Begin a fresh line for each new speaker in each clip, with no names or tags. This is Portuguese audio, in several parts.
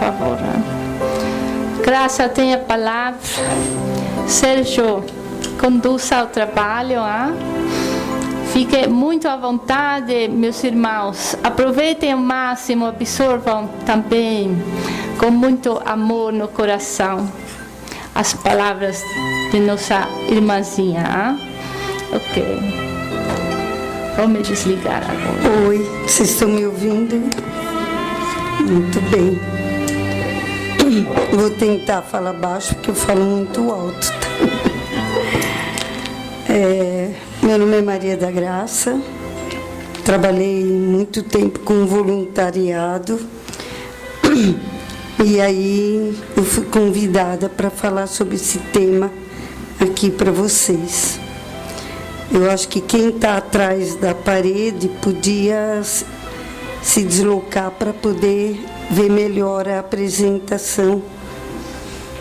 favor. Graça tem a palavra. Sérgio, conduza ao trabalho. Fique muito à vontade, meus irmãos. Aproveitem ao máximo, absorvam também, com muito amor no coração, as palavras de nossa irmãzinha. Ok. Vou me desligar agora.
Oi, vocês estão me ouvindo? Muito bem. Vou tentar falar baixo, porque eu falo muito alto. Meu nome é Maria da Graça. Trabalhei muito tempo com voluntariado. E aí eu fui convidada para falar sobre esse tema aqui para vocês. Eu acho que quem está atrás da parede podia se deslocar para poder ver melhor a apresentação,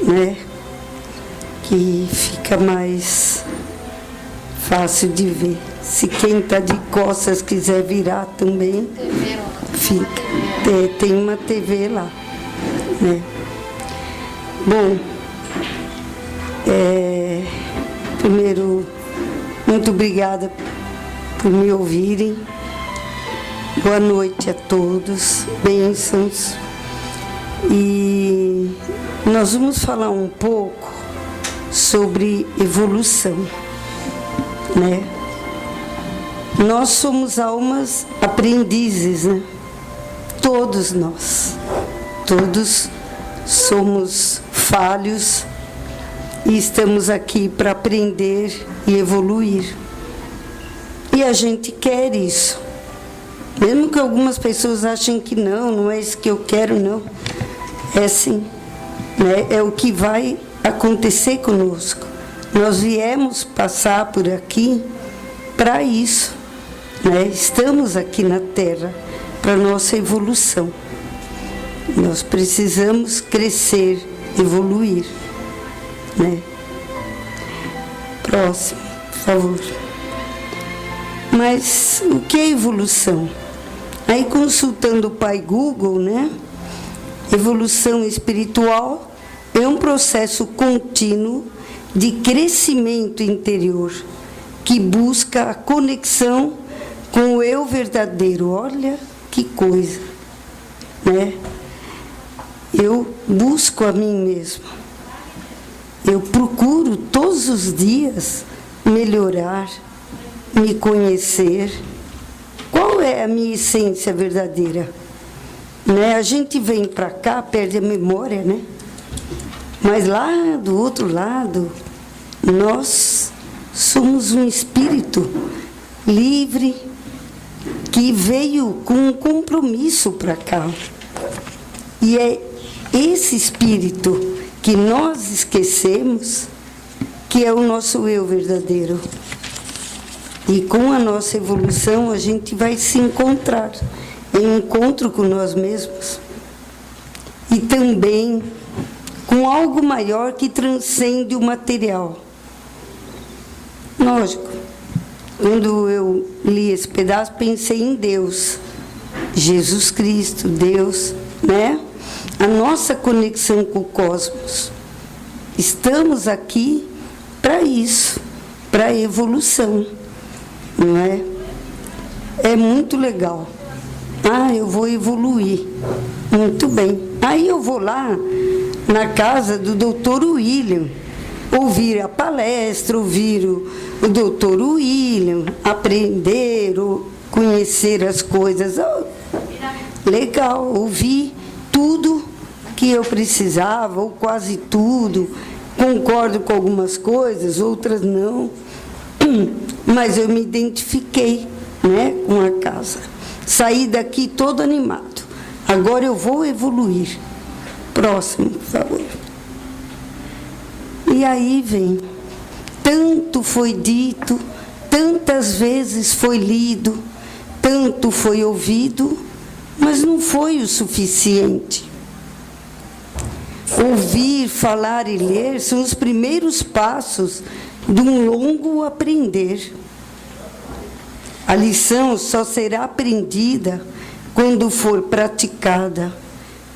né? Que fica mais fácil de ver. Se quem está de costas quiser virar também, fica. Tem uma TV lá, né? Bom, primeiro, muito obrigada por me ouvirem. Boa noite a todos, bênçãos. E nós vamos falar um pouco sobre evolução, né? Nós somos almas aprendizes, né? Todos nós. Todos somos falhos e estamos aqui para aprender e evoluir. E a gente quer isso. Mesmo que algumas pessoas achem que não é isso que eu quero, não. É sim, né? É o que vai acontecer conosco. Nós viemos passar por aqui para isso, né? Estamos aqui na Terra para nossa evolução. Nós precisamos crescer, evoluir, né? Próximo, por favor. Mas o que é evolução? Aí, consultando o pai Google, né? Evolução espiritual é um processo contínuo de crescimento interior que busca a conexão com o eu verdadeiro. Olha que coisa, né? Eu busco a mim mesmo. Eu procuro todos os dias melhorar, me conhecer. Qual é a minha essência verdadeira? Né? A gente vem para cá, perde a memória, né? Mas lá do outro lado, nós somos um espírito livre que veio com um compromisso para cá. E é esse espírito que nós esquecemos que é o nosso eu verdadeiro. E com a nossa evolução, a gente vai se encontrar em encontro com nós mesmos. E também com algo maior que transcende o material. Lógico, quando eu li esse pedaço, pensei em Deus, Jesus Cristo, Deus, né? A nossa conexão com o cosmos. Estamos aqui para isso, para a evolução, não é? É muito legal. Eu vou evoluir. Muito bem. Aí eu vou lá na casa do Dr. William, ouvir a palestra, ouvir o Dr. William, aprender, conhecer as coisas. Legal, ouvir tudo que eu precisava, ou quase tudo. Concordo com algumas coisas, outras não. Mas eu me identifiquei, né, com a casa. Saí daqui todo animado. Agora eu vou evoluir. Próximo, por favor. E aí vem. Tanto foi dito, tantas vezes foi lido, tanto foi ouvido, mas não foi o suficiente. Ouvir, falar e ler são os primeiros passos de um longo aprender. A lição só será aprendida quando for praticada,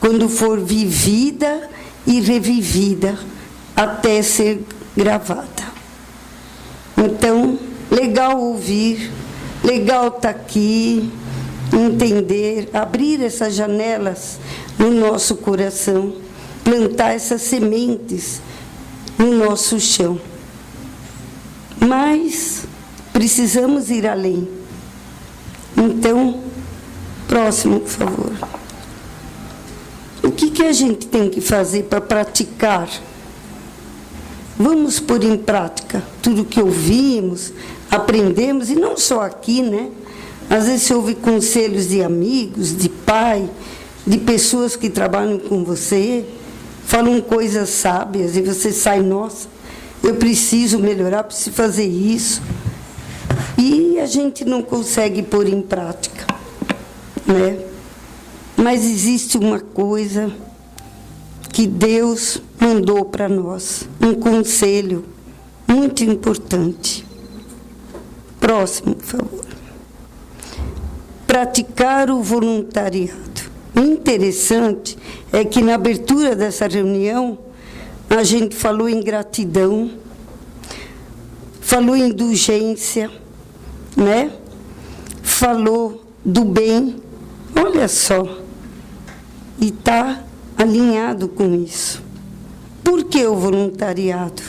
quando for vivida e revivida até ser gravada. Então, legal ouvir, legal estar aqui, entender, abrir essas janelas no nosso coração, plantar essas sementes no nosso chão. Mas precisamos ir além. Então, próximo, por favor. O que a gente tem que fazer para praticar? Vamos pôr em prática tudo que ouvimos, aprendemos, e não só aqui, né? Às vezes você ouve conselhos de amigos, de pai, de pessoas que trabalham com você, falam coisas sábias, e você sai, nossa, eu preciso melhorar, preciso fazer isso. E a gente não consegue pôr em prática, né? Mas existe uma coisa que Deus mandou para nós, um conselho muito importante. Próximo, por favor. Praticar o voluntariado. O interessante é que na abertura dessa reunião, a gente falou em gratidão, falou em indulgência, né? Falou do bem, olha só, e está alinhado com isso. Por que o voluntariado?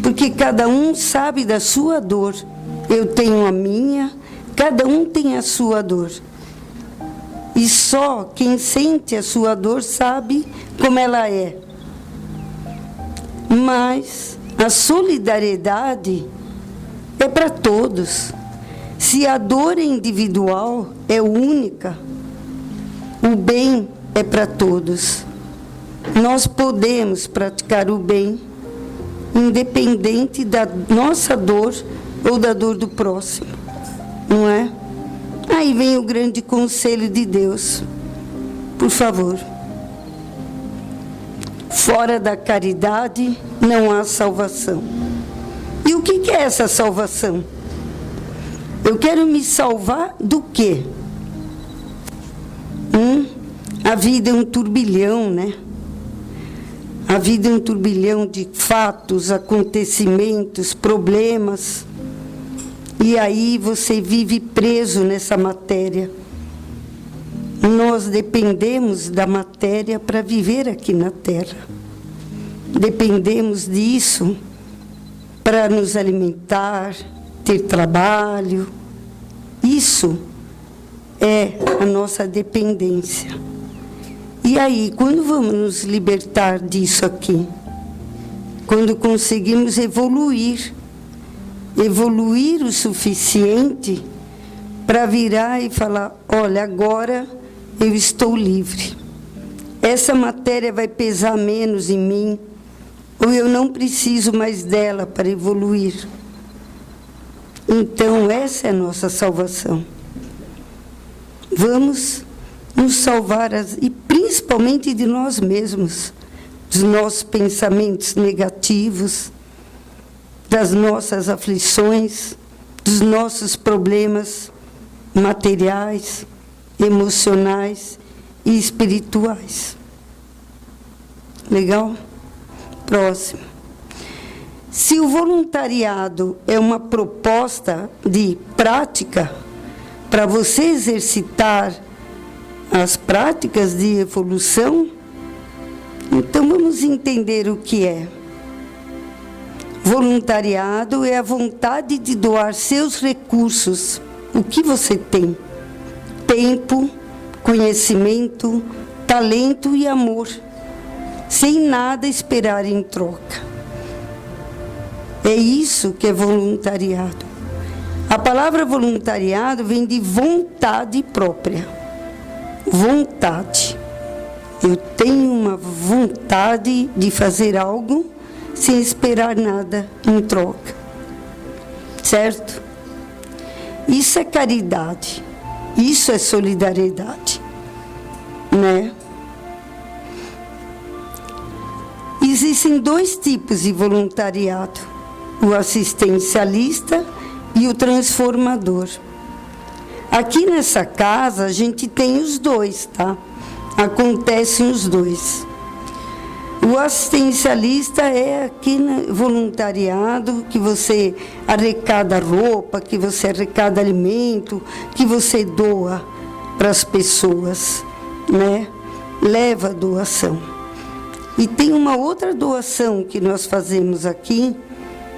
Porque cada um sabe da sua dor. Eu tenho a minha, cada um tem a sua dor. E só quem sente a sua dor sabe como ela é. Mas a solidariedade é para todos. Se a dor é individual, é única, o bem é para todos. Nós podemos praticar o bem, independente da nossa dor ou da dor do próximo, não é? Aí vem o grande conselho de Deus. Por favor. Fora da caridade não há salvação. E o que é essa salvação? Eu quero me salvar do quê? A vida é um turbilhão, né? A vida é um turbilhão de fatos, acontecimentos, problemas. E aí você vive preso nessa matéria. Nós dependemos da matéria para viver aqui na Terra. Dependemos disso para nos alimentar, ter trabalho. Isso é a nossa dependência. E aí, quando vamos nos libertar disso aqui? Quando conseguimos evoluir o suficiente para virar e falar, olha, agora eu estou livre. Essa matéria vai pesar menos em mim, ou eu não preciso mais dela para evoluir. Então, essa é a nossa salvação. Vamos nos salvar, e principalmente de nós mesmos, dos nossos pensamentos negativos, das nossas aflições, dos nossos problemas materiais, emocionais e espirituais. Legal? Próximo. Se o voluntariado é uma proposta de prática para você exercitar as práticas de evolução, então vamos entender o que é. Voluntariado é a vontade de doar seus recursos, o que você tem: tempo, conhecimento, talento e amor, sem nada esperar em troca. É isso que é voluntariado. A palavra voluntariado vem de vontade própria. Vontade. Eu tenho uma vontade de fazer algo sem esperar nada em troca. Certo? Isso é caridade. Isso é solidariedade. Né? Existem dois tipos de voluntariado: o assistencialista e o transformador. Aqui nessa casa a gente tem os dois, tá? Acontecem os dois. O assistencialista é aquele voluntariado que você arrecada roupa, que você arrecada alimento, que você doa para as pessoas, né? Leva a doação. E tem uma outra doação que nós fazemos aqui,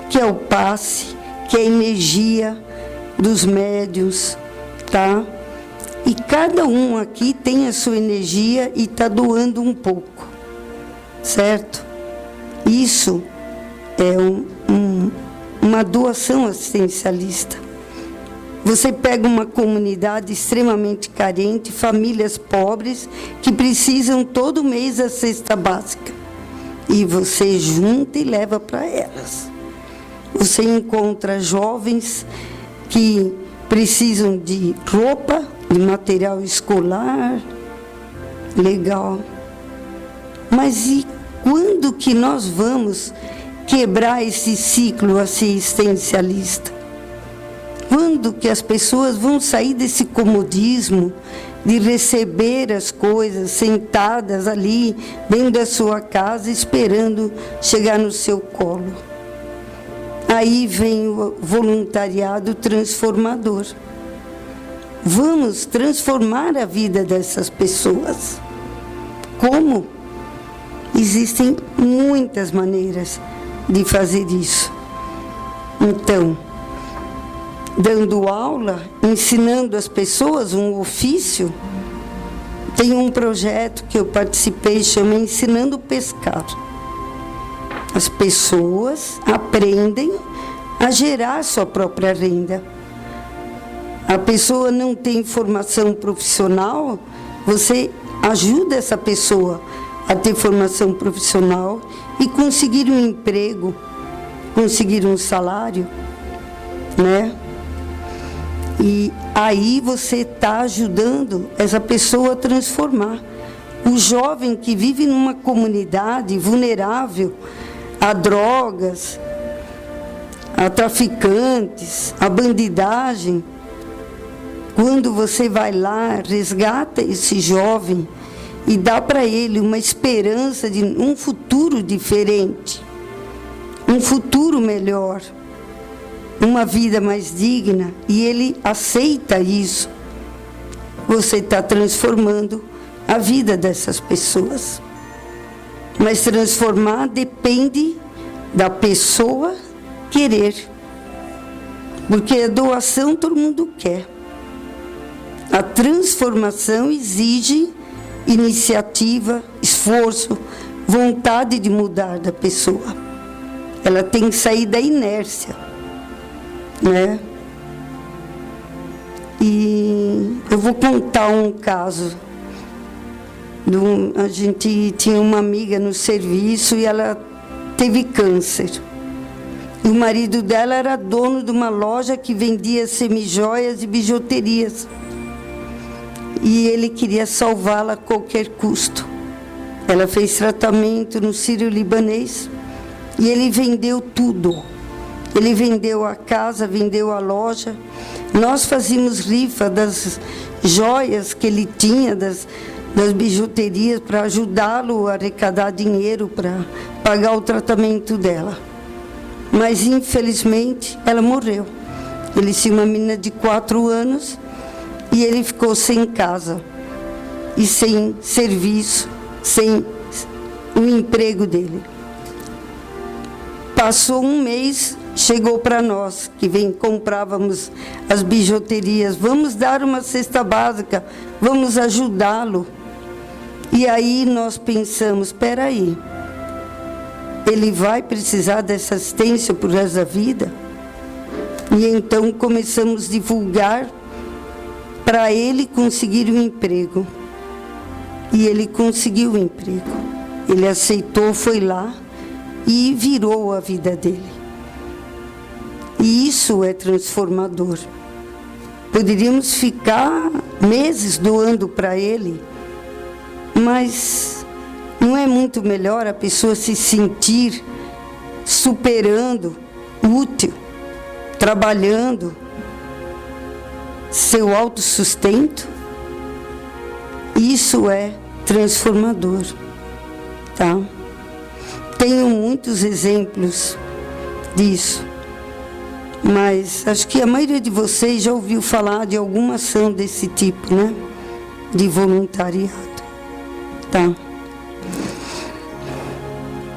que é o passe, que é a energia dos médiuns, tá? E cada um aqui tem a sua energia e está doando um pouco, certo? Isso é uma doação assistencialista. Você pega uma comunidade extremamente carente, famílias pobres, que precisam todo mês da cesta básica. E você junta e leva para elas. Você encontra jovens que precisam de roupa, de material escolar, legal. Mas e quando que nós vamos quebrar esse ciclo assistencialista? Quando que as pessoas vão sair desse comodismo de receber as coisas sentadas ali dentro da sua casa, esperando chegar no seu colo? Aí vem o voluntariado transformador. Vamos transformar a vida dessas pessoas. Como? Existem muitas maneiras de fazer isso. Então, dando aula, ensinando as pessoas um ofício, tem um projeto que eu participei, chama Ensinando a Pescar. As pessoas aprendem a gerar sua própria renda. A pessoa não tem formação profissional, você ajuda essa pessoa a ter formação profissional e conseguir um emprego, conseguir um salário, né? E aí você está ajudando essa pessoa a transformar. O jovem que vive numa comunidade vulnerável a drogas, a traficantes, a bandidagem, quando você vai lá, resgata esse jovem e dá para ele uma esperança de um futuro diferente, um futuro melhor, uma vida mais digna, e ele aceita isso, você está transformando a vida dessas pessoas. Mas transformar depende da pessoa querer. Porque a doação todo mundo quer. A transformação exige iniciativa, esforço, vontade de mudar da pessoa. Ela tem que sair da inércia, né? E eu vou contar um caso. A gente tinha uma amiga no serviço e ela teve câncer. E o marido dela era dono de uma loja que vendia semijoias e bijuterias. E ele queria salvá-la a qualquer custo. Ela fez tratamento no Sírio-Libanês e ele vendeu tudo. Ele vendeu a casa, vendeu a loja. Nós fazíamos rifa das joias que ele tinha, das bijuterias, para ajudá-lo a arrecadar dinheiro para pagar o tratamento dela. Mas, infelizmente, ela morreu. Ele tinha uma menina de 4 anos e ele ficou sem casa e sem serviço, sem o emprego dele. Passou um mês, chegou para nós, que comprávamos as bijuterias. Vamos dar uma cesta básica, vamos ajudá-lo. E aí nós pensamos, espera aí, ele vai precisar dessa assistência por resto da vida? E então começamos a divulgar para ele conseguir um emprego. E ele conseguiu o emprego. Ele aceitou, foi lá e virou a vida dele. E isso é transformador. Poderíamos ficar meses doando para ele, mas não é muito melhor a pessoa se sentir superando, útil, trabalhando, seu autossustento? Isso é transformador, tá? Tenho muitos exemplos disso, mas acho que a maioria de vocês já ouviu falar de alguma ação desse tipo, né? De voluntariado, tá?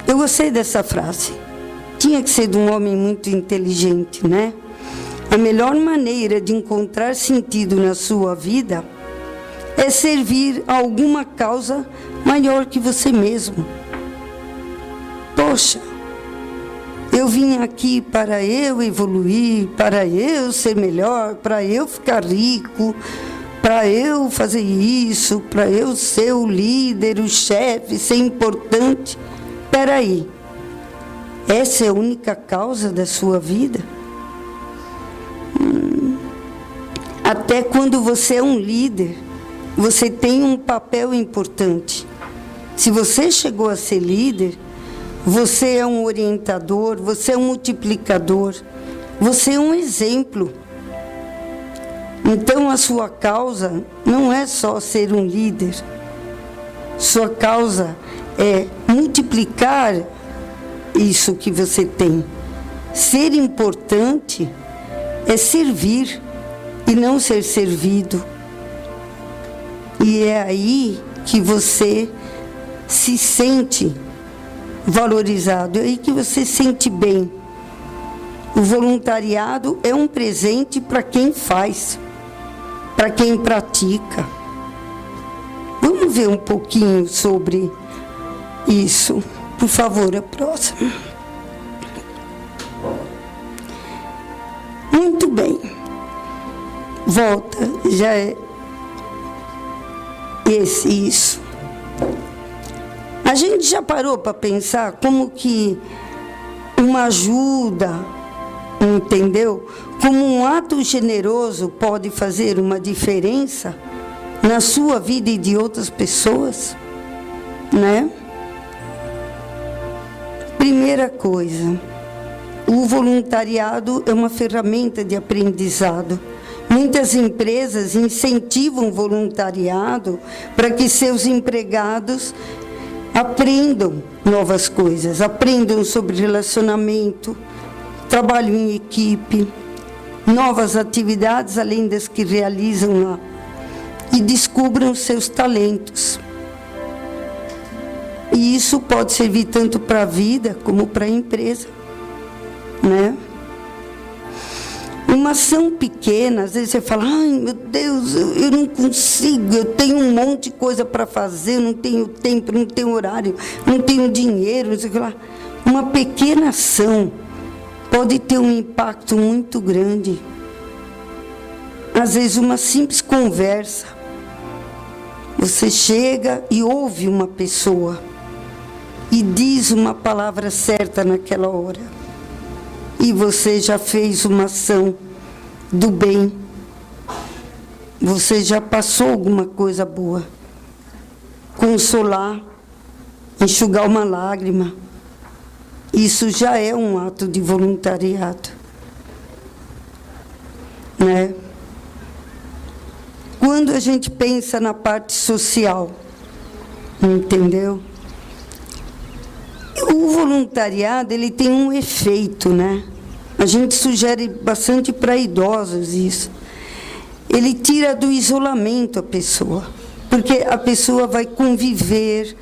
Eu gostei dessa frase. Tinha que ser de um homem muito inteligente, né? A melhor maneira de encontrar sentido na sua vida é servir a alguma causa maior que você mesmo. Poxa, eu vim aqui para eu evoluir, para eu ser melhor, para eu ficar rico, para eu fazer isso, para eu ser o líder, o chefe, ser importante. Espera aí, essa é a única causa da sua vida? Até quando você é um líder, você tem um papel importante. Se você chegou a ser líder, você é um orientador, você é um multiplicador, você é um exemplo. Então a sua causa não é só ser um líder. Sua causa é multiplicar isso que você tem. Ser importante é servir e não ser servido. E é aí que você se sente valorizado, é aí que você se sente bem. O voluntariado é um presente para quem faz, para quem pratica. Vamos ver um pouquinho sobre isso. Por favor, a próxima. Muito bem. Volta, já é isso. A gente já parou para pensar como que uma ajuda, entendeu? Como um ato generoso pode fazer uma diferença na sua vida e de outras pessoas, né? Primeira coisa, o voluntariado é uma ferramenta de aprendizado. Muitas empresas incentivam o voluntariado para que seus empregados aprendam novas coisas, aprendam sobre relacionamento, trabalho em equipe, novas atividades além das que realizam lá, e descubram seus talentos. E isso pode servir tanto para a vida como para a empresa, né? Uma ação pequena, às vezes você fala, ai meu Deus, eu não consigo, eu tenho um monte de coisa para fazer, eu não tenho tempo, não tenho horário, não tenho dinheiro, não sei o que lá. Uma pequena ação pode ter um impacto muito grande. Às vezes uma simples conversa, você chega e ouve uma pessoa e diz uma palavra certa naquela hora, e você já fez uma ação do bem, você já passou alguma coisa boa. Consolar, enxugar uma lágrima, isso já é um ato de voluntariado, né? Quando a gente pensa na parte social, entendeu? O voluntariado, ele tem um efeito, né? A gente sugere bastante para idosos isso. Ele tira do isolamento a pessoa, porque a pessoa vai conviver,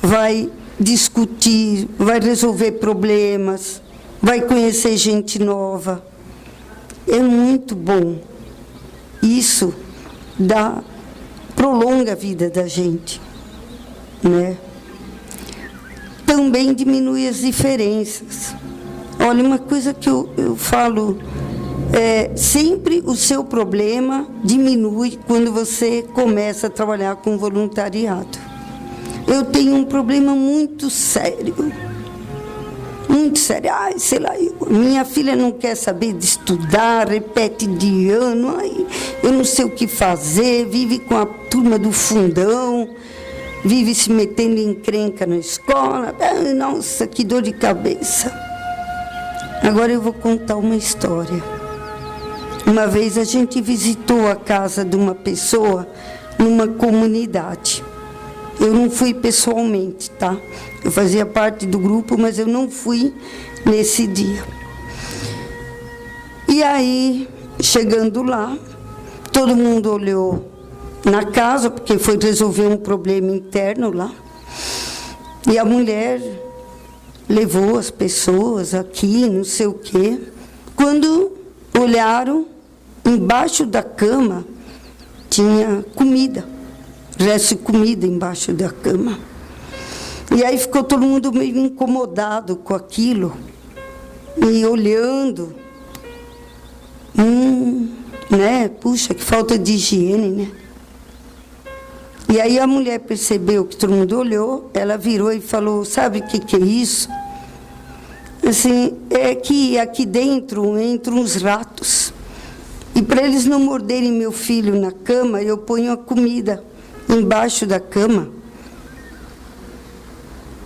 vai discutir, vai resolver problemas, vai conhecer gente nova. É muito bom. Isso prolonga a vida da gente, né? Também diminui as diferenças. Olha, uma coisa que eu falo, sempre o seu problema diminui quando você começa a trabalhar com voluntariado. Eu tenho um problema muito sério. Muito sério. Ai, sei lá, minha filha não quer saber de estudar, repete de ano, ai, eu não sei o que fazer, vive com a turma do fundão, vive se metendo em encrenca na escola. Ai, nossa, que dor de cabeça. Agora eu vou contar uma história. Uma vez a gente visitou a casa de uma pessoa numa comunidade. Eu não fui pessoalmente, tá? Eu fazia parte do grupo, mas eu não fui nesse dia. E aí, chegando lá, todo mundo olhou na casa, porque foi resolver um problema interno lá. E a mulher levou as pessoas aqui, não sei o quê. Quando olharam, embaixo da cama tinha comida, resto de comida embaixo da cama. E aí ficou todo mundo meio incomodado com aquilo, e olhando. Né? Puxa, que falta de higiene, né? E aí a mulher percebeu que todo mundo olhou, ela virou e falou, sabe o que é isso? Assim, é que aqui dentro entram uns ratos. E para eles não morderem meu filho na cama, eu ponho a comida embaixo da cama.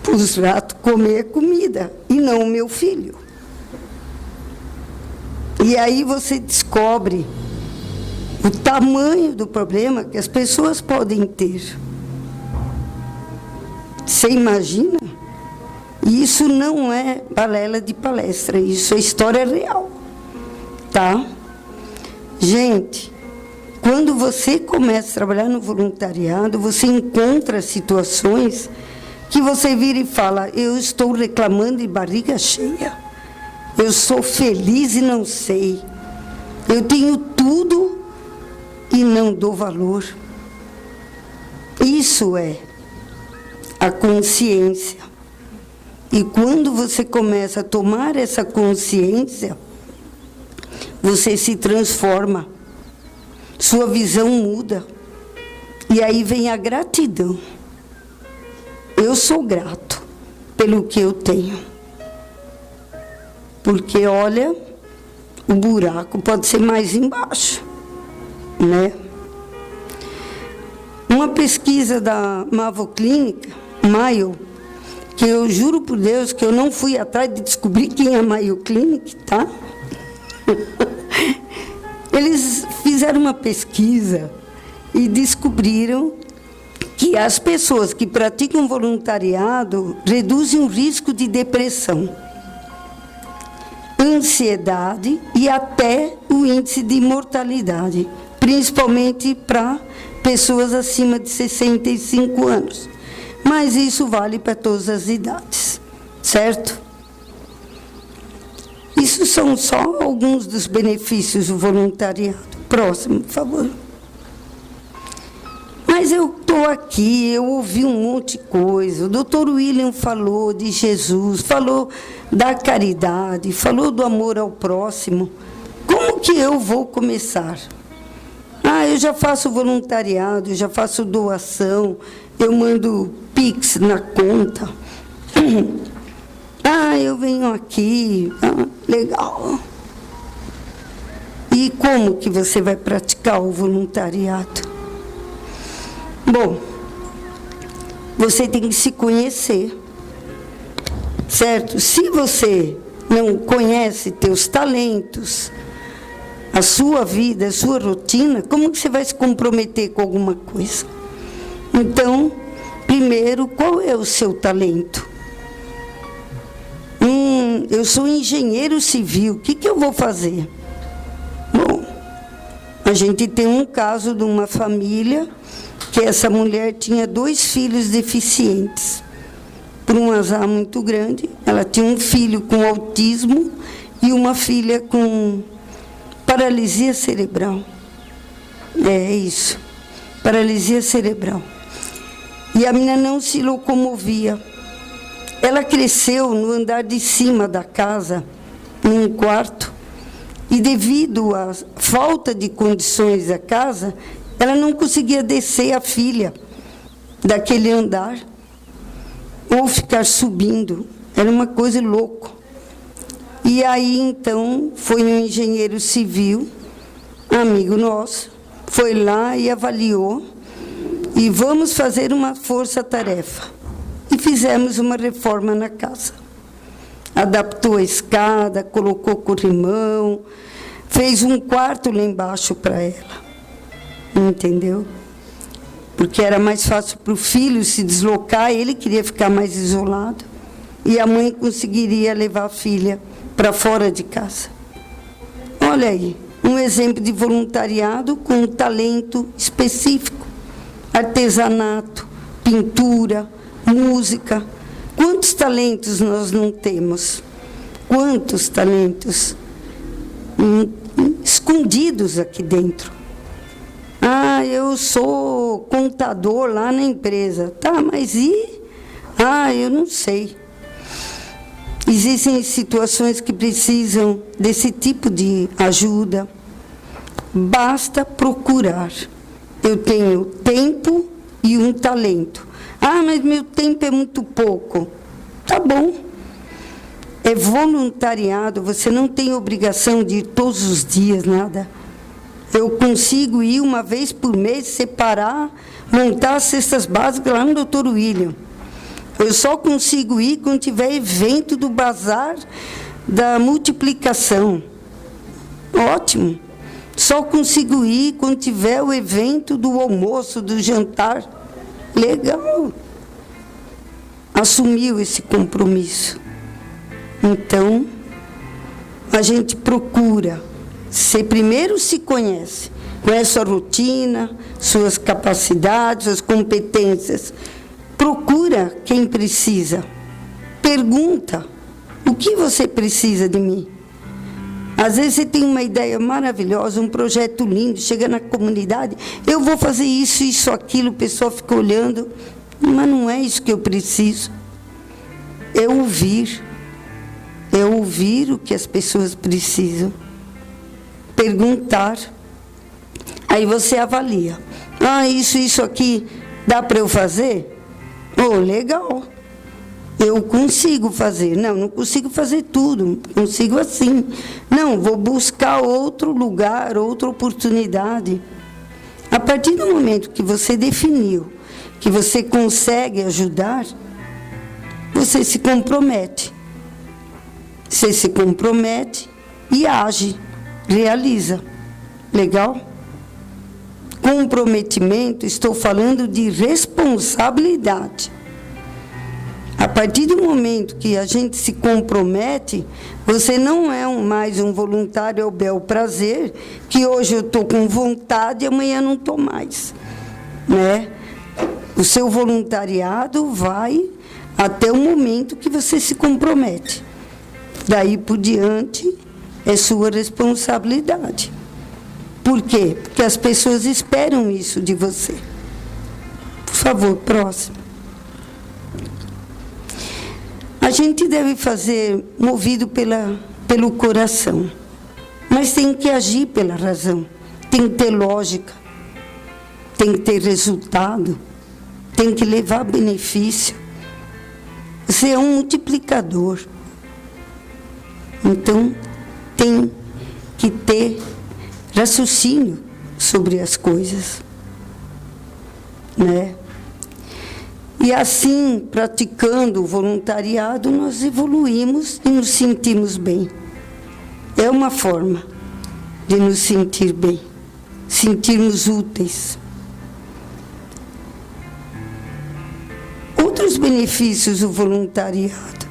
Para os ratos comer comida, e não o meu filho. E aí você descobre o tamanho do problema que as pessoas podem ter. Você imagina? E isso não é balela de palestra, isso é história real. Tá? Gente, quando você começa a trabalhar no voluntariado, você encontra situações que você vira e fala, eu estou reclamando de barriga cheia. Eu sou feliz e não sei. Eu tenho tudo e não dou valor. Isso é a consciência. E quando você começa a tomar essa consciência, você se transforma. Sua visão muda. E aí vem a gratidão. Eu sou grato pelo que eu tenho. Porque, olha, o buraco pode ser mais embaixo, né? Uma pesquisa da Mayo Clinic, que eu juro por Deus que eu não fui atrás de descobrir quem é a Mayo Clinic, tá? Eles fizeram uma pesquisa e descobriram que as pessoas que praticam voluntariado reduzem o risco de depressão, ansiedade e até o índice de mortalidade, principalmente para pessoas acima de 65 anos. Mas isso vale para todas as idades, certo? Isso são só alguns dos benefícios do voluntariado. Próximo, por favor. Mas eu estou aqui, eu ouvi um monte de coisa. O Dr. William falou de Jesus, falou da caridade, falou do amor ao próximo. Como que eu vou começar? Eu já faço voluntariado, eu já faço doação, eu mando Pix na conta. Eu venho aqui, legal. E como que você vai praticar o voluntariado? Bom, você tem que se conhecer, certo? Se você não conhece teus talentos, a sua vida, a sua rotina, como que você vai se comprometer com alguma coisa? Então, primeiro, qual é o seu talento? Eu sou engenheiro civil, o que eu vou fazer? Bom, a gente tem um caso de uma família que essa mulher tinha 2 filhos deficientes. Por um azar muito grande, ela tinha um filho com autismo e uma filha com paralisia cerebral. É isso, paralisia cerebral. E a menina não se locomovia. Ela cresceu no andar de cima da casa, num quarto, e devido à falta de condições da casa, ela não conseguia descer a filha daquele andar, ou ficar subindo. Era uma coisa louca. E aí, então, foi um engenheiro civil, amigo nosso, foi lá e avaliou, e vamos fazer uma força-tarefa. E fizemos uma reforma na casa. Adaptou a escada, colocou corrimão, fez um quarto lá embaixo para ela. Entendeu? porque era mais fácil para o filho se deslocar, ele queria ficar mais isolado, e a mãe conseguiria levar a filha para fora de casa. Olha aí, um exemplo de voluntariado com um talento específico, artesanato, pintura, música. Quantos talentos nós não temos? Quantos talentos escondidos aqui dentro? Ah, eu sou contador lá na empresa. Tá, mas e? Ah, eu não sei. Existem situações que precisam desse tipo de ajuda. Basta procurar. Eu tenho tempo e um talento. Ah, mas meu tempo é muito pouco. Tá bom. É voluntariado, você não tem obrigação de ir todos os dias, nada. Eu consigo ir uma vez por mês, separar, montar as cestas básicas lá no Dr. William. Eu só consigo ir quando tiver evento do bazar da multiplicação. Ótimo. Só consigo ir quando tiver o evento do almoço, do jantar. Legal. Assumiu esse compromisso. Então, a gente procura. Você primeiro se conhece sua rotina, suas capacidades, suas competências. Procura quem precisa. Pergunta, o que você precisa de mim? Às vezes você tem uma ideia maravilhosa, um projeto lindo, chega na comunidade, eu vou fazer isso, isso, aquilo, o pessoal fica olhando, mas não é isso que eu preciso. É ouvir o que as pessoas precisam. Perguntar. Aí você avalia. Ah, isso aqui dá para eu fazer? Oh, legal. Eu consigo fazer. Não consigo fazer tudo. Consigo assim. Não, vou buscar outro lugar, outra oportunidade. A partir do momento que você definiu que você consegue ajudar, você se compromete. Você se compromete e age, realiza. Legal? Comprometimento, estou falando de responsabilidade. A partir do momento que a gente se compromete, você não é mais um voluntário ao bel prazer, que hoje eu estou com vontade e amanhã não estou mais. Né? O seu voluntariado vai até o momento que você se compromete. Daí por diante, é sua responsabilidade. Por quê? Porque as pessoas esperam isso de você. Por favor, próximo. A gente deve fazer movido pelo coração, mas tem que agir pela razão, tem que ter lógica, tem que ter resultado, tem que levar benefício. Você é um multiplicador. Então, tem que ter raciocínio sobre as coisas, né? E assim, praticando o voluntariado, nós evoluímos e nos sentimos bem. É uma forma de nos sentir bem, sentirmos úteis. Outros benefícios do voluntariado.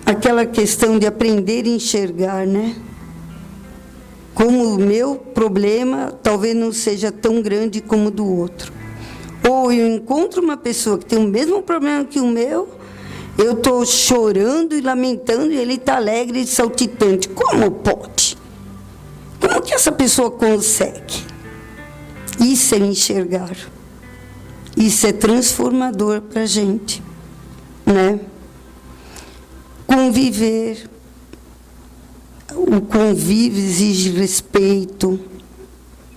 Aquela questão de aprender a enxergar, né? Como o meu problema talvez não seja tão grande como o do outro. Ou eu encontro uma pessoa que tem o mesmo problema que o meu, eu estou chorando e lamentando e ele está alegre e saltitante. Como pode? Como que essa pessoa consegue? Isso é enxergar. Isso é transformador para a gente, né? Conviver. O convívio exige respeito.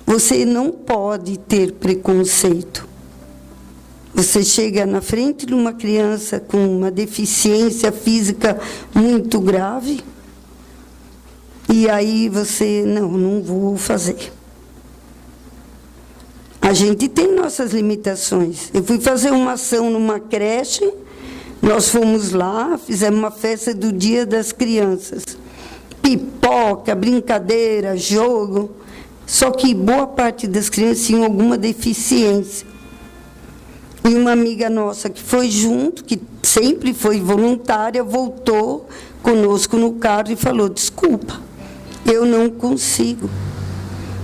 Você não pode ter preconceito. Você chega na frente de uma criança com uma deficiência física muito grave, e aí você, não vou fazer. A gente tem nossas limitações. Eu fui fazer uma ação numa creche, nós fomos lá, fizemos uma festa do Dia das Crianças. Pipoca, brincadeira, jogo. Só que boa parte das crianças tinham alguma deficiência. E uma amiga nossa que foi junto, que sempre foi voluntária, voltou conosco no carro e falou: desculpa, eu não consigo,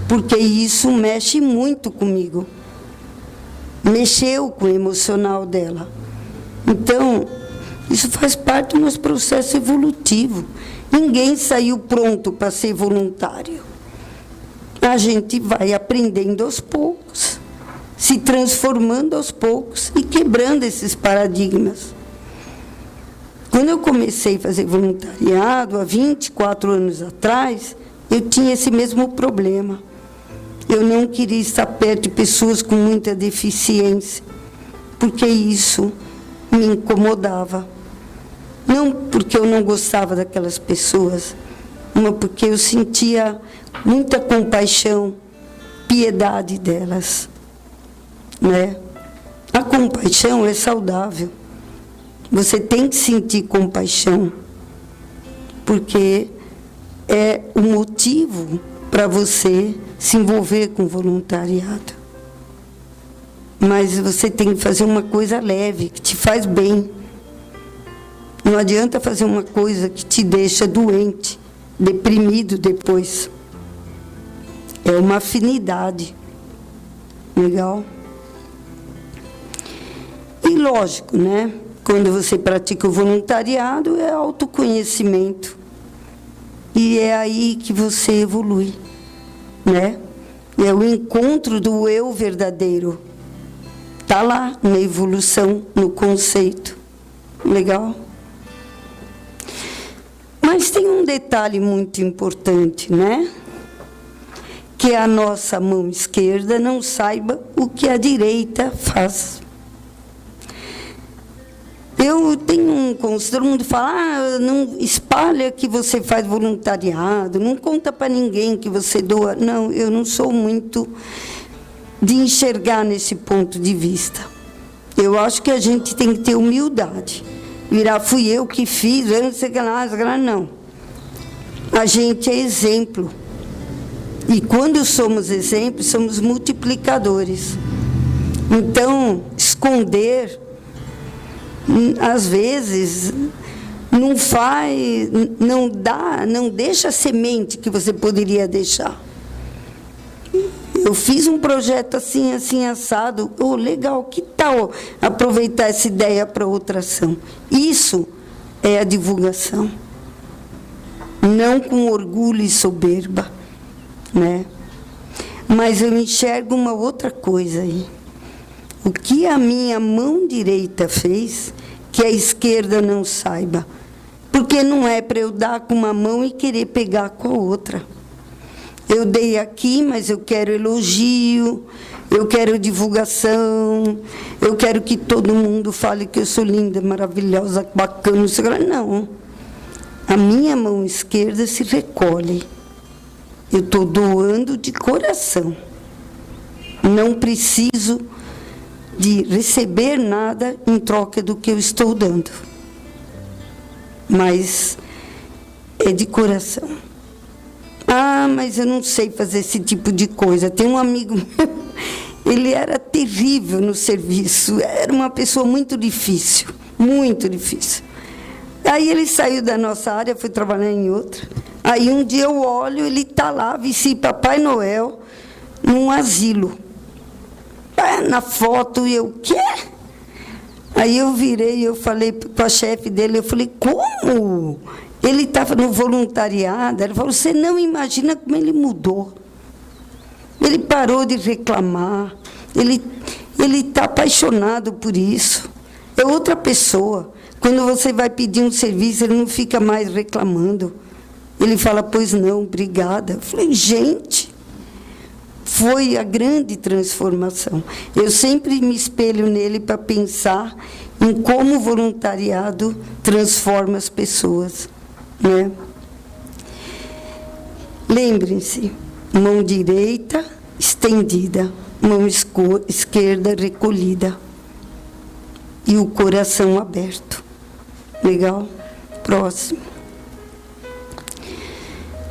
porque isso mexe muito comigo. Mexeu com o emocional dela. Então, isso faz parte do nosso processo evolutivo. Ninguém saiu pronto para ser voluntário. A gente vai aprendendo aos poucos, se transformando aos poucos e quebrando esses paradigmas. Quando eu comecei a fazer voluntariado, há 24 anos atrás, eu tinha esse mesmo problema. Eu não queria estar perto de pessoas com muita deficiência, porque isso me incomodava. Não porque eu não gostava daquelas pessoas, mas porque eu sentia muita compaixão, piedade delas, né? A compaixão é saudável. Você tem que sentir compaixão, porque é o motivo para você se envolver com voluntariado. Mas você tem que fazer uma coisa leve, que te faz bem. Não adianta fazer uma coisa que te deixa doente, deprimido depois. É uma afinidade. Legal? E lógico, né? Quando você pratica o voluntariado, é autoconhecimento. E é aí que você evolui, né? É o encontro do eu verdadeiro. Está lá na evolução, no conceito. Legal? Mas tem um detalhe muito importante, né? Que a nossa mão esquerda não saiba o que a direita faz. Eu tenho um conselho, todo mundo fala: não espalha que você faz voluntariado, não conta para ninguém que você doa. Não, eu não sou muito de enxergar nesse ponto de vista. Eu acho que a gente tem que ter humildade. Virar, fui eu que fiz, eu não sei o que lá, não. A gente é exemplo. E quando somos exemplos, somos multiplicadores. Então, esconder, às vezes, não deixa a semente que você poderia deixar. Eu fiz um projeto assim, assim, assado. Oh, legal, que tal aproveitar essa ideia para outra ação? Isso é a divulgação. Não com orgulho e soberba, né? Mas eu enxergo uma outra coisa aí. O que a minha mão direita fez, que a esquerda não saiba. Porque não é para eu dar com uma mão e querer pegar com a outra. Eu dei aqui, mas eu quero elogio, eu quero divulgação, eu quero que todo mundo fale que eu sou linda, maravilhosa, bacana. Não. A minha mão esquerda se recolhe. Eu estou doando de coração. Não preciso de receber nada em troca do que eu estou dando. Mas é de coração. Mas eu não sei fazer esse tipo de coisa. Tem um amigo meu, ele era terrível no serviço, era uma pessoa muito difícil, muito difícil. Aí ele saiu da nossa área, foi trabalhar em outra. Aí um dia eu olho, ele está lá, vestido Papai Noel, num asilo. Na foto, e eu, quê? Aí eu virei, eu falei para a chefe dele, eu falei, como? Ele estava no voluntariado, ela falou, você não imagina como ele mudou. Ele parou de reclamar, ele está apaixonado por isso. É outra pessoa. Quando você vai pedir um serviço, ele não fica mais reclamando. Ele fala, pois não, obrigada. Eu falei, gente, foi a grande transformação. Eu sempre me espelho nele para pensar em como o voluntariado transforma as pessoas, né? Lembrem-se, mão direita estendida, mão esquerda recolhida e o coração aberto. Legal? Próximo.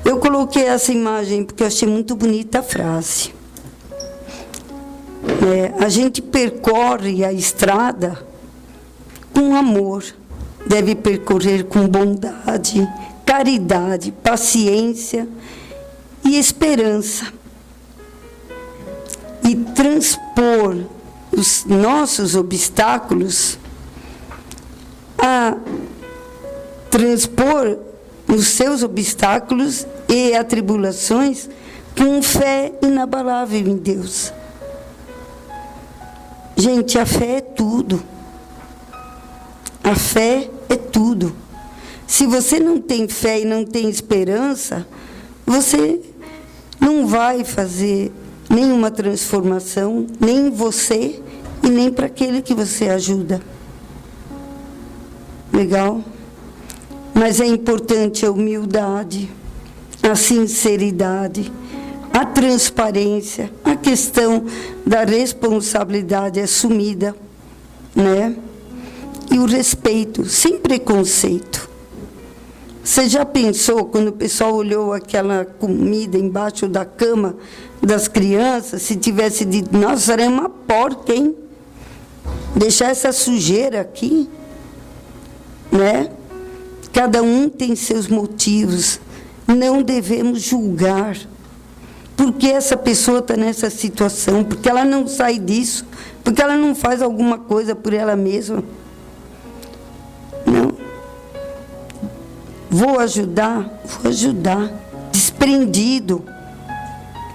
Eu coloquei essa imagem porque eu achei muito bonita a frase. A gente percorre a estrada com amor, deve percorrer com bondade, caridade, paciência e esperança. E transpor os nossos obstáculos, transpor os seus obstáculos e atribulações com fé inabalável em Deus. Gente, a fé é tudo. A fé é tudo. Se você não tem fé e não tem esperança, você não vai fazer nenhuma transformação, nem em você e nem para aquele que você ajuda. Legal? Mas é importante a humildade, a sinceridade, a transparência, a questão da responsabilidade assumida, né? E o respeito, sem preconceito. Você já pensou, quando o pessoal olhou aquela comida embaixo da cama das crianças, se tivesse dito, nossa, era uma porca, hein? Deixar essa sujeira aqui, né? Cada um tem seus motivos. Não devemos julgar. Por que essa pessoa está nessa situação? Porque ela não sai disso? Porque ela não faz alguma coisa por ela mesma? Não. Vou ajudar, desprendido,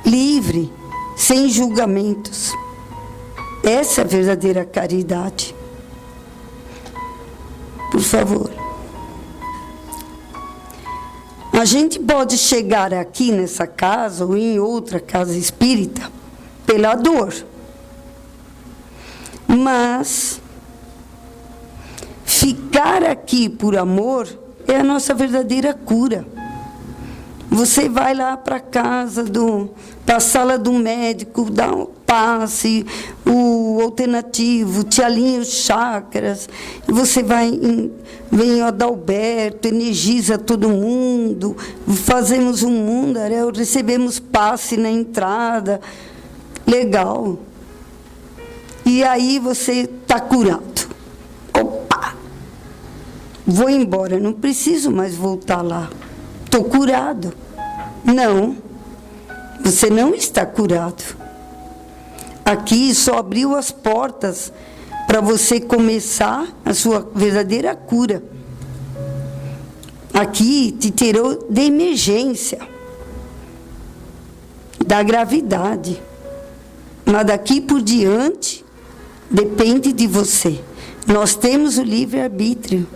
livre, sem julgamentos. Essa é a verdadeira caridade. Por favor. A gente pode chegar aqui nessa casa ou em outra casa espírita pela dor. Mas ficar aqui por amor é a nossa verdadeira cura. Você vai lá para casa, para a sala do médico, dá um passe, o alternativo, te alinha os chakras, você vem o Adalberto, energiza todo mundo, fazemos um mundaréu, recebemos passe na entrada, legal. E aí você está curado. Opa! Vou embora, não preciso mais voltar lá. Estou curado. Não, você não está curado. Aqui só abriu as portas para você começar a sua verdadeira cura. Aqui te tirou de emergência, da gravidade. Mas daqui por diante, depende de você. Nós temos o livre-arbítrio.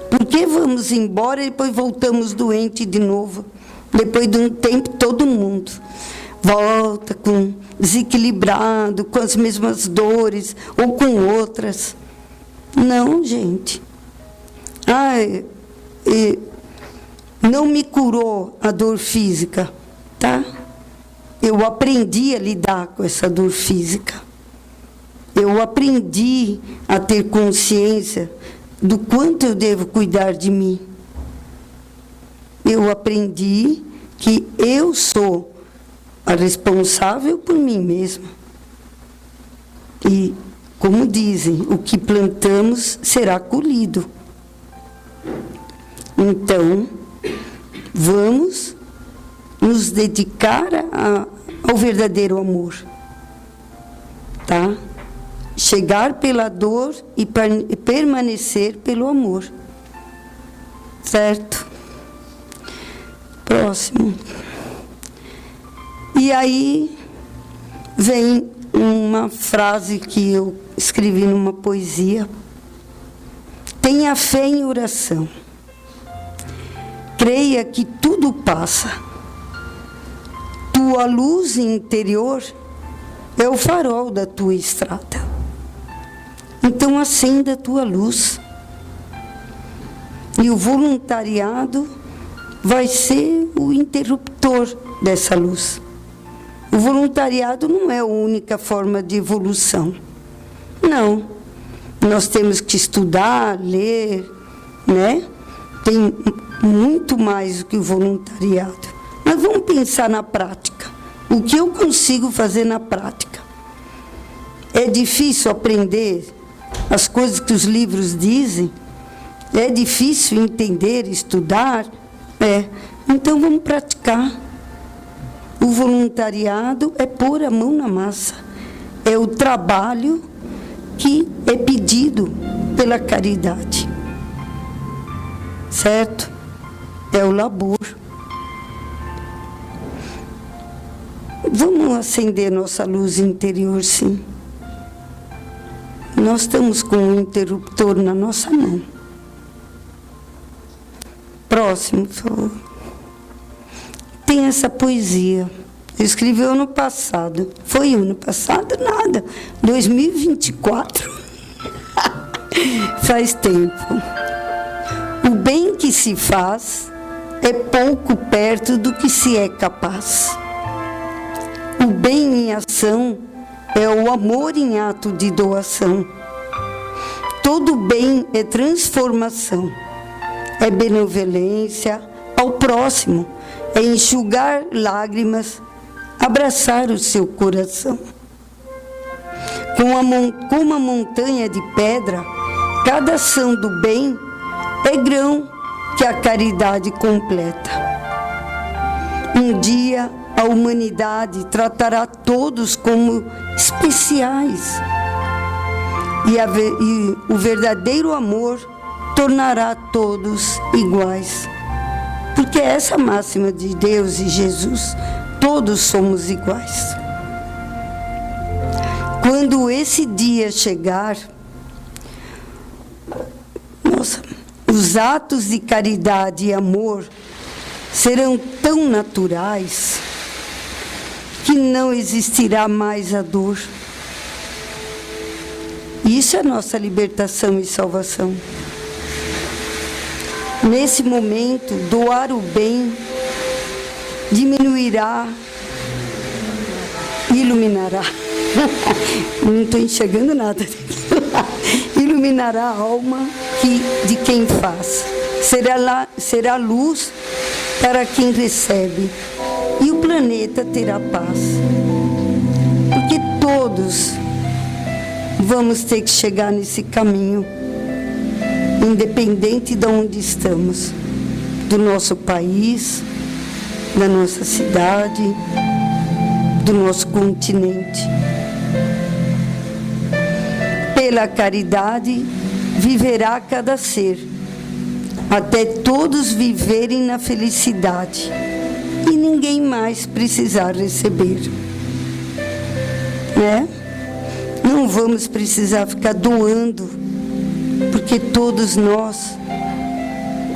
Por que vamos embora e depois voltamos doente de novo? Depois de um tempo, todo mundo volta desequilibrado, com as mesmas dores, ou com outras. Não, gente. Não me curou a dor física, tá? Eu aprendi a lidar com essa dor física. Eu aprendi a ter consciência do quanto eu devo cuidar de mim. Eu aprendi que eu sou a responsável por mim mesma. E, como dizem, o que plantamos será colhido. Então, vamos nos dedicar ao verdadeiro amor. Tá? Chegar pela dor e permanecer pelo amor. Certo? Próximo. E aí vem uma frase que eu escrevi numa poesia. Tenha fé em oração. Creia que tudo passa. Tua luz interior é o farol da tua estrada. Então acenda a tua luz. E o voluntariado vai ser o interruptor dessa luz. O voluntariado não é a única forma de evolução. Não. Nós temos que estudar, ler, né? Tem muito mais do que o voluntariado. Mas vamos pensar na prática. O que eu consigo fazer na prática? É difícil aprender as coisas que os livros dizem? É difícil entender, estudar? Então vamos praticar. O voluntariado é pôr a mão na massa. É o trabalho que é pedido pela caridade. Certo? É o labor. Vamos acender nossa luz interior, sim. Nós estamos com um interruptor na nossa mão. Próximo, por favor. Tem essa poesia. Eu escrevi ano passado. Foi ano passado? Nada. 2024. Faz tempo. O bem que se faz é pouco perto do que se é capaz. O bem em ação é o amor em ato de doação. Todo bem é transformação. É benevolência ao próximo. É enxugar lágrimas, abraçar o seu coração. Com uma montanha de pedra, cada ação do bem é grão que a caridade completa. Um dia a humanidade tratará todos como especiais. E o verdadeiro amor tornará todos iguais. Porque é essa máxima de Deus e Jesus, todos somos iguais. Quando esse dia chegar, os atos de caridade e amor serão tão naturais que não existirá mais a dor. Isso é nossa libertação e salvação. Nesse momento, doar o bem diminuirá, iluminará. Não estou enxergando nada. Iluminará a alma de quem faz. Será luz para quem recebe. E o planeta terá paz. Porque todos vamos ter que chegar nesse caminho, independente de onde estamos, do nosso país, da nossa cidade, do nosso continente. Pela caridade viverá cada ser, até todos viverem na felicidade e ninguém mais precisar receber. Não vamos precisar ficar doando, porque todos nós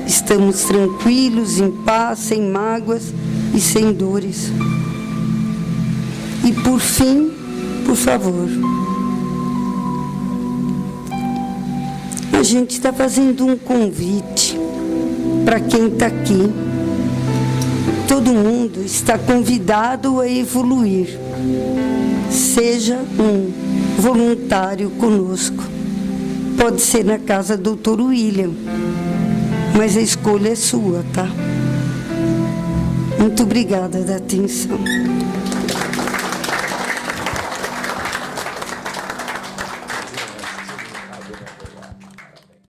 estamos tranquilos, em paz, sem mágoas e sem dores. E por fim, por favor, a gente está fazendo um convite para quem está aqui. Todo mundo está convidado a evoluir. Seja um voluntário conosco. Pode ser na casa do Dr. William, mas a escolha é sua, tá? Muito obrigada da atenção.